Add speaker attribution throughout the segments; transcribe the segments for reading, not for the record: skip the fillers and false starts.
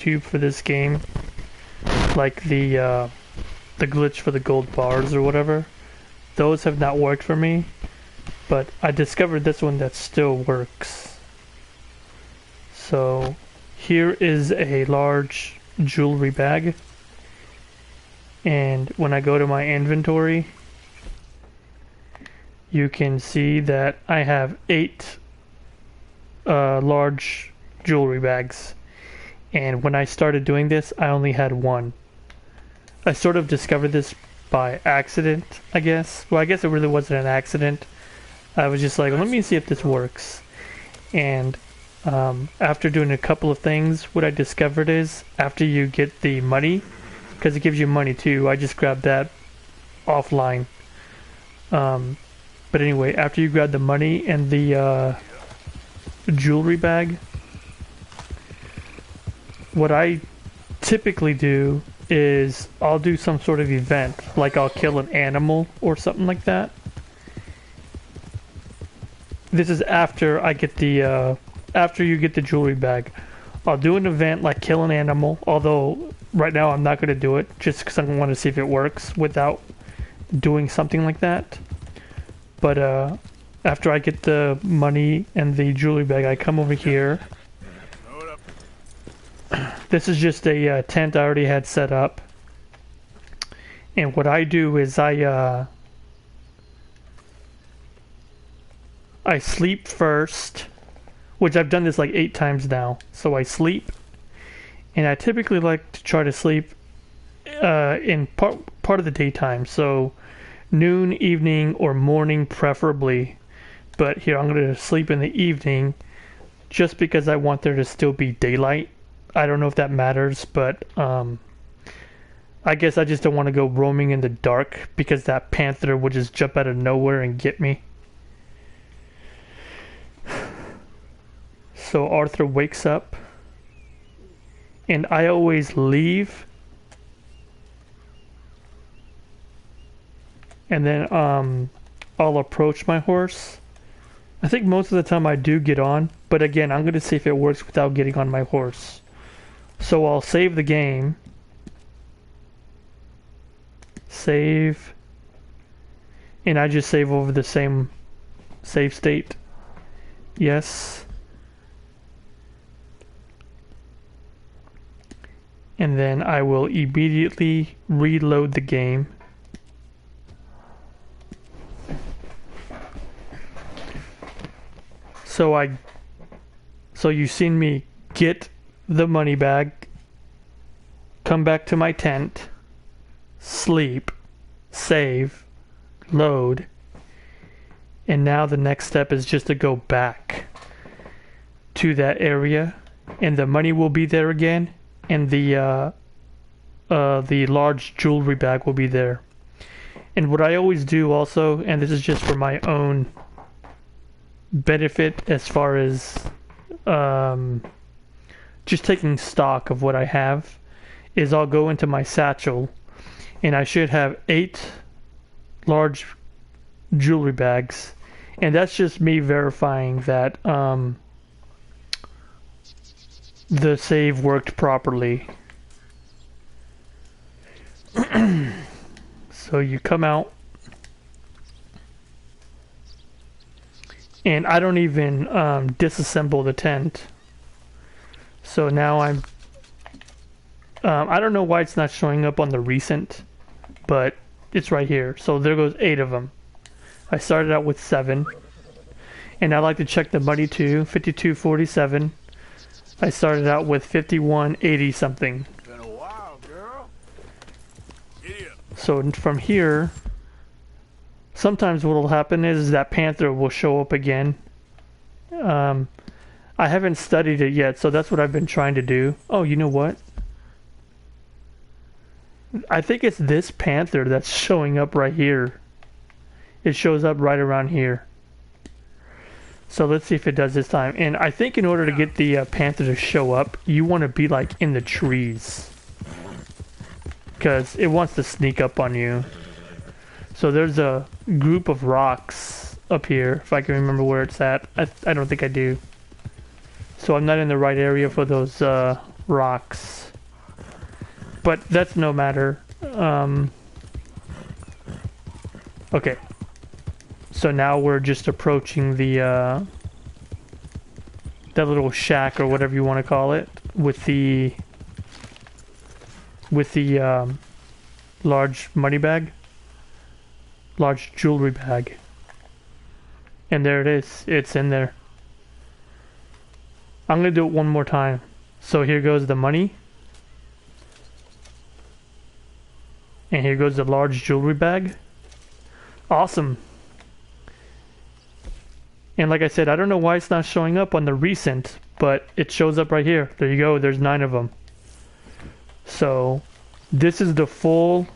Speaker 1: tube for this game, like the glitch for the gold bars or whatever. Those have not worked for me, but I discovered this one that still works. So here is a large jewelry bag, and when I go to my inventory, you can see that I have 8 large jewelry bags, and when I started doing this I only had 1. I sort of discovered this by accident, I guess. Well, I guess it really wasn't an accident. I was just like, let me see if this works. And after doing a couple of things, what I discovered is after you get the money, because it gives you money too, I just grabbed that offline. But anyway, after you grab the money and the jewelry bag, what I typically do is I'll do some sort of event, like I'll kill an animal or something like that. This is after I get the after you get the jewelry bag. I'll do an event like kill an animal, although right now I'm not going to do it just because I want to see if it works without doing something like that. But after I get the money and the jewelry bag, I come over here. This is just a tent I already had set up. And what I do is I sleep first, which I've done this like 8 times now. So I sleep, and I typically like to try to sleep in part of the daytime. So noon, evening, or morning preferably. But here I'm going to sleep in the evening just because I want there to still be daylight. I don't know if that matters, but I guess I just don't want to go roaming in the dark because that panther would just jump out of nowhere and get me. So Arthur wakes up, and I always leave, and then I'll approach my horse. I think most of the time I do get on, but again, I'm going to see if it works without getting on my horse. So I'll save the game. Save. And I just save over the same save state. Yes. And then I will immediately reload the game. So you've seen me get the money bag, come back to my tent, sleep, save, load, and now the next step is just to go back to that area, and the money will be there again, and the large jewelry bag will be there. And what I always do also, and this is just for my own benefit as far as just taking stock of what I have, is I'll go into my satchel and I should have 8 large jewelry bags, and that's just me verifying that the save worked properly. So you come out, and I don't even disassemble the tent. So now I don't know why it's not showing up on the recent, but it's right here. So there goes 8 of them. I started out with 7, and I like to check the money too. 52.47. I started out with 51.80 something.
Speaker 2: Been a while, girl. Idiot.
Speaker 1: So from here, sometimes what will happen is that panther will show up again. I haven't studied it yet, so that's what I've been trying to do. Oh, you know what? I think it's this panther that's showing up right here. It shows up right around here. So let's see if it does this time. And I think in order to get the panther to show up, you want to be like in the trees, because it wants to sneak up on you. So there's a group of rocks up here, if I can remember where it's at. I don't think I do. So I'm not in the right area for those rocks. But that's no matter. Okay. So now we're just approaching the that little shack or whatever you want to call it with the large money bag, large jewelry bag. And there it is. It's in there. I'm gonna do it one more time. So here goes the money. And here goes the large jewelry bag. Awesome. And like I said, I don't know why it's not showing up on the recent, but it shows up right here. There you go. There's 9 of them. So this is the full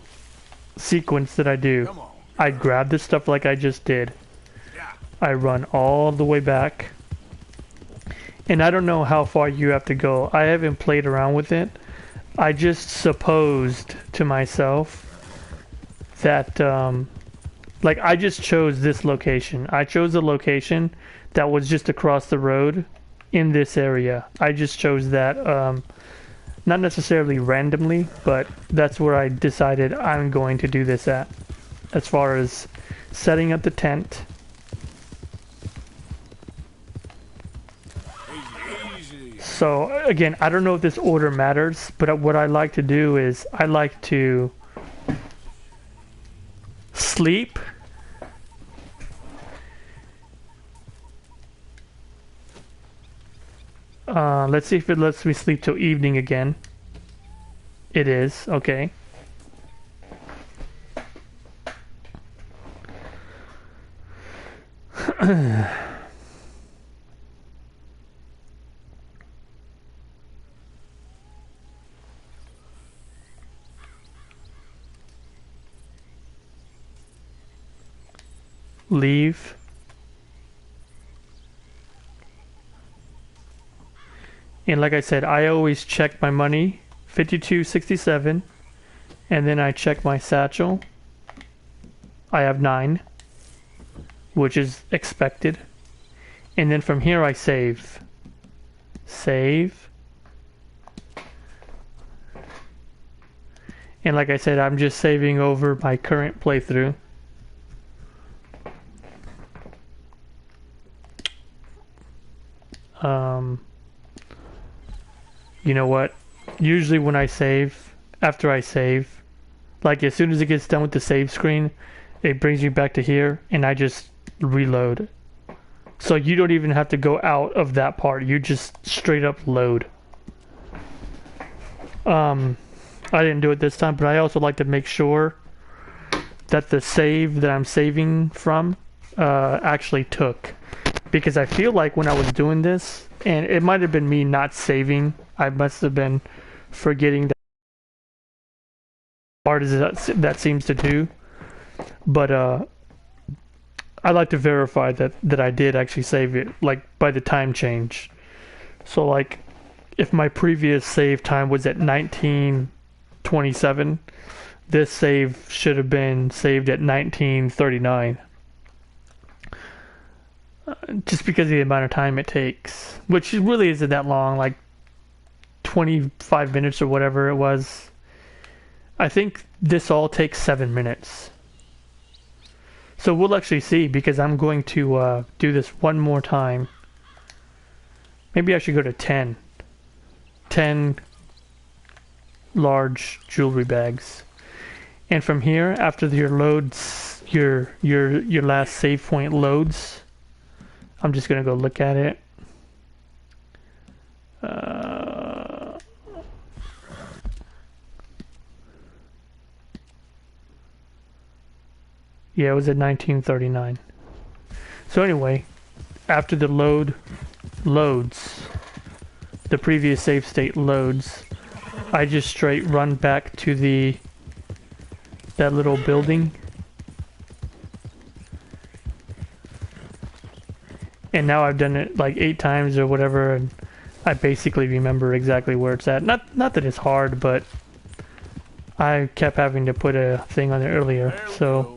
Speaker 1: sequence that I do. I grab this stuff like I just did. I run all the way back. And I don't know how far you have to go. I haven't played around with it. I just supposed to myself that like I just chose this location. I chose a location that was just across the road in this area. I just chose that, not necessarily randomly, but that's where I decided I'm going to do this at. As far as setting up the tent. So again, I don't know if this order matters, but what I like to do is I like to sleep. Let's see if it lets me sleep till evening again. It is, okay. Leave. And like I said, I always check my money, 52.67, and then I check my satchel. I have 9, which is expected. And then from here I save. Save. And like I said, I'm just saving over my current playthrough. You know what? Usually when I save, after I save, like as soon as it gets done with the save screen, it brings me back to here and I just reload. So you don't even have to go out of that part. You just straight up load. I didn't do it this time, but I also like to make sure that the save that I'm saving from actually took. Because I feel like when I was doing this, and it might have been me not saving, I must have been forgetting that hard as that seems to do. But I like to verify that I did actually save it, like by the time change. So like if my previous save time was at 1927, this save should have been saved at 1939. Just because of the amount of time it takes, which really isn't that long, like 25 minutes or whatever it was. I think this all takes 7 minutes. So we'll actually see, because I'm going to do this one more time. Maybe I should go to 10. 10 large jewelry bags. And from here, after your loads, your last save point loads, I'm just gonna go look at it. Yeah, it was at 1939. So anyway, after the loads, the previous save state loads, I just straight run back to that little building. And now I've done it like 8 times or whatever, and I basically remember exactly where it's at. Not that it's hard, but I kept having to put a thing on there earlier. So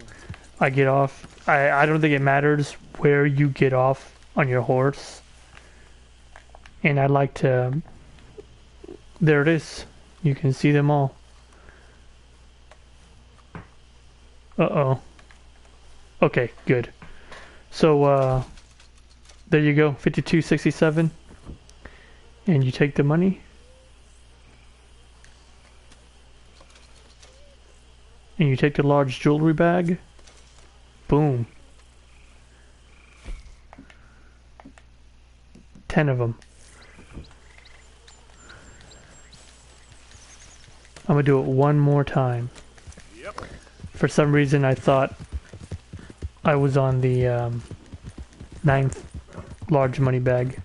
Speaker 1: I get off. I don't think it matters where you get off on your horse. And I like to There it is. You can see them all. Uh-oh. Okay, good. So, there you go, 52.67. And you take the money. And you take the large jewelry bag. Boom. 10 of them. I'm gonna do it one more time.
Speaker 2: Yep.
Speaker 1: For some reason I thought I was on the 9th large money bag.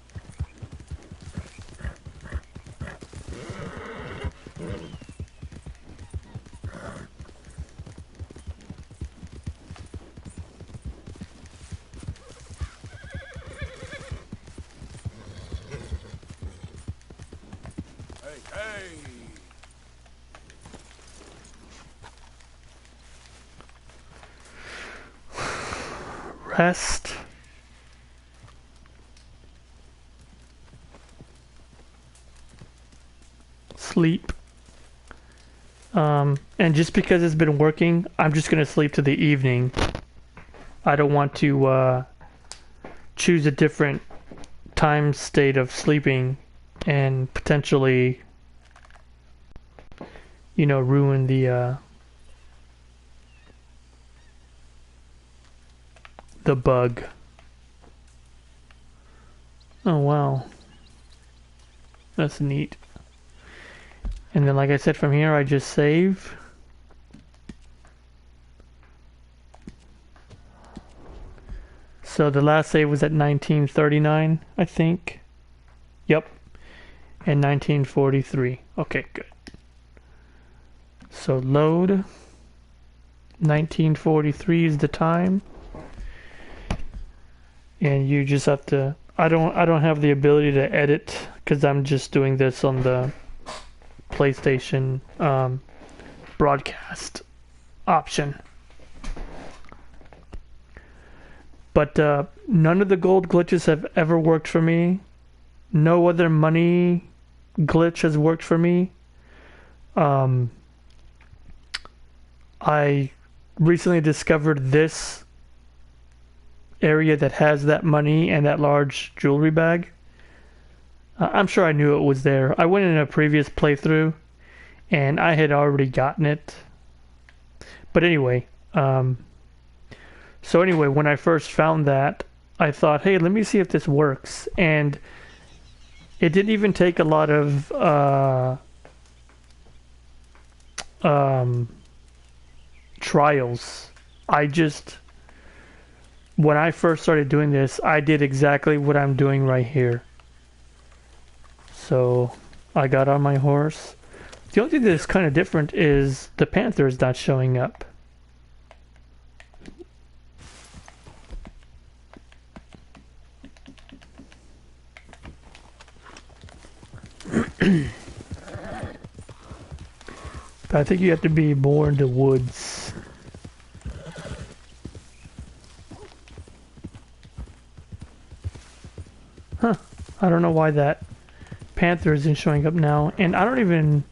Speaker 2: Hey.
Speaker 1: Rest. Sleep. And just because it's been working, I'm just gonna sleep to the evening. I don't want to choose a different time state of sleeping and potentially, you know, ruin the bug. Oh wow, that's neat. And then, like I said, from here I just save. So the last save was at 1939, I think. Yep. And 1943. Okay, good. So load. 1943 is the time. And you just have to, I don't have the ability to edit because I'm just doing this on the PlayStation broadcast option. But none of the gold glitches have ever worked for me. No other money glitch has worked for me. I recently discovered this area that has that money and that large jewelry bag. I'm sure I knew it was there. I went in a previous playthrough and I had already gotten it. But anyway, so anyway, when I first found that, I thought, hey, let me see if this works. And it didn't even take a lot of trials. When I first started doing this, I did exactly what I'm doing right here. So I got on my horse. The only thing that's kind of different is the panther is not showing up. But I think you have to be more in the woods. Huh. I don't know why that panther isn't showing up now. And I don't even...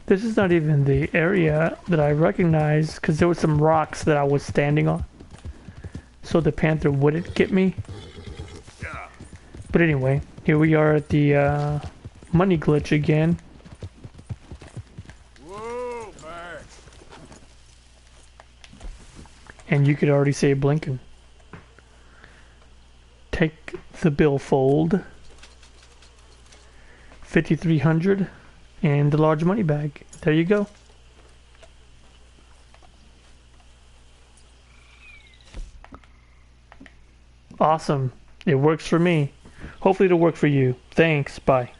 Speaker 1: This is not even the area that I recognize because there were some rocks that I was standing on. So the panther wouldn't get me.
Speaker 2: Yeah.
Speaker 1: But anyway, here we are at the money glitch again.
Speaker 2: Whoa, man.
Speaker 1: And you could already say blinking. Take the billfold. 5,300 and the large money bag. There you go. Awesome. It works for me. Hopefully it'll work for you. Thanks. Bye.